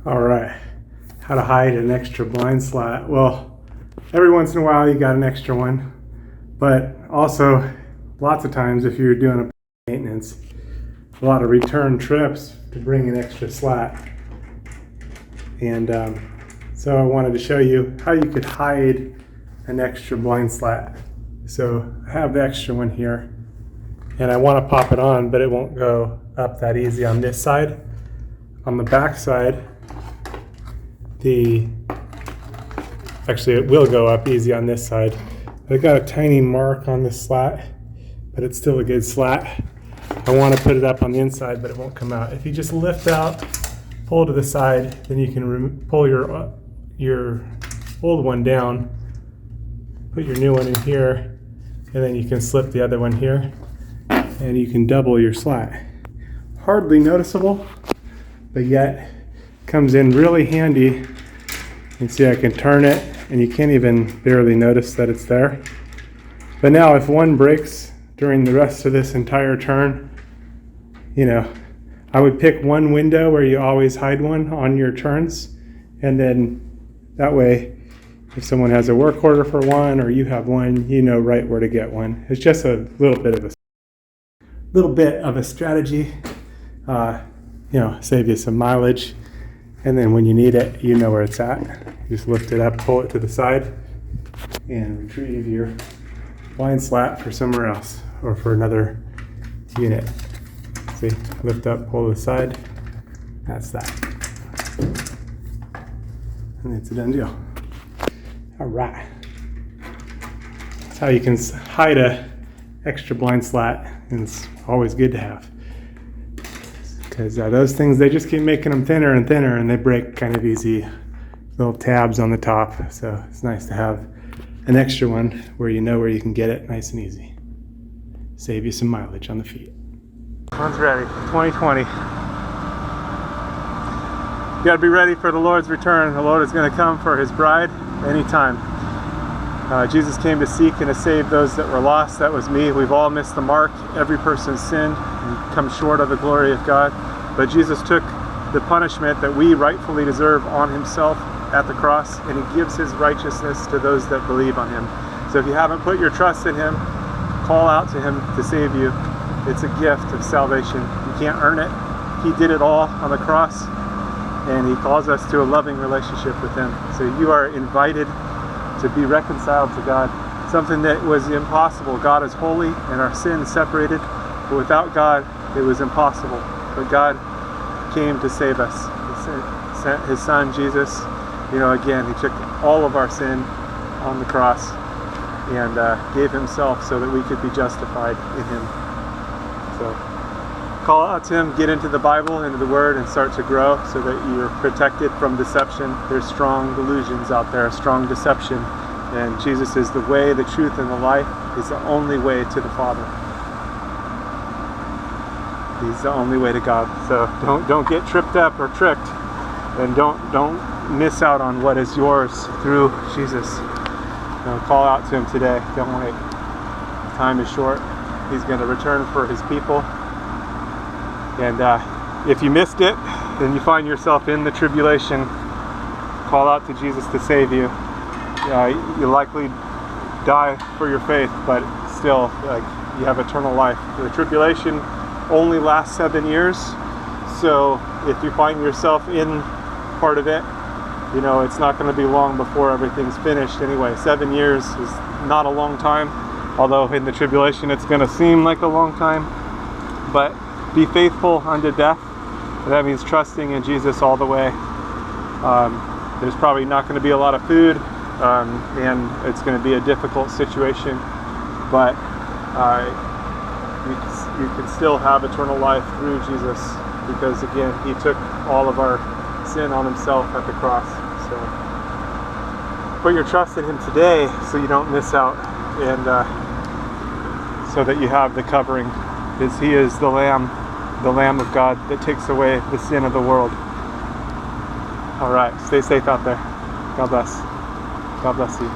All right, how to hide an extra blind slat. Well, every once in a while you got an extra one, but also lots of times if you're doing a maintenance, a lot of return trips to bring an extra slat. And so I wanted to show you how you could hide an extra blind slat. So I have the extra one here, and I want to pop it on, but it won't go up that easy on this side. On the back side, actually it will go up easy on this side. I got a tiny mark on the slat, but it's still a good slat. I want to put it up on the inside, but it won't come out. If you just lift out, pull to the side, then you can pull your old one down, put your new one in here, and then you can slip the other one here, and you can double your slat. Hardly noticeable, but yet comes in really handy. You can see I can turn it, and you can't even barely notice that it's there. But now if one breaks during the rest of this entire turn, I would pick one window where you always hide one on your turns, and then that way if someone has a work order for one or you have one, you know right where to get one. It's just a little bit of a strategy, save you some mileage, and then when you need it, you know where it's at. You just lift it up, pull it to the side, and retrieve your blind slat for somewhere else or for another unit. See, lift up, pull to the side. That's that. And it's a done deal. All right. That's how you can hide a extra blind slat, and it's always good to have. Because those things, they just keep making them thinner and thinner, and they break kind of easy. Little tabs on the top, so it's nice to have an extra one where you know where you can get it nice and easy. Save you some mileage on the feet. One's ready, 2020. You gotta be ready for the Lord's return. The Lord is gonna come for his bride anytime. Jesus came to seek and to save those that were lost. That was me. We've all missed the mark. Every person's sinned and come short of the glory of God. But Jesus took the punishment that we rightfully deserve on himself at the cross, and he gives his righteousness to those that believe on him. So if you haven't put your trust in him, call out to him to save you. It's a gift of salvation. You can't earn it. He did it all on the cross, and he calls us to a loving relationship with him. So you are invited to be reconciled to God, something that was impossible. God is holy and our sin separated, but without God it was impossible. But God came to save us. He sent his son Jesus. Again, he took all of our sin on the cross and gave himself so that we could be justified in him. So call out to him, get into the Bible, into the Word, and start to grow so that you're protected from deception. There's strong delusions out there, strong deception, and Jesus is the way, the truth, and the life. He's the only way to the Father. He's the only way to God. So don't get tripped up or tricked, and don't miss out on what is yours through Jesus. Call out to him today. Don't wait. Time is short. He's going to return for his people. And if you missed it, and you find yourself in the tribulation, call out to Jesus to save you. You'll likely die for your faith, but still, you have eternal life. The tribulation only lasts 7 years, so if you find yourself in part of it, it's not going to be long before everything's finished anyway. 7 years is not a long time, although in the tribulation it's going to seem like a long time. But be faithful unto death. That means trusting in Jesus all the way. There's probably not going to be a lot of food, and it's going to be a difficult situation, but you can still have eternal life through Jesus, because again, he took all of our sin on himself at the cross. So put your trust in him today so you don't miss out, and so that you have the covering, because he is the Lamb of God that takes away the sin of the world. All right, stay safe out there. God bless. God bless you.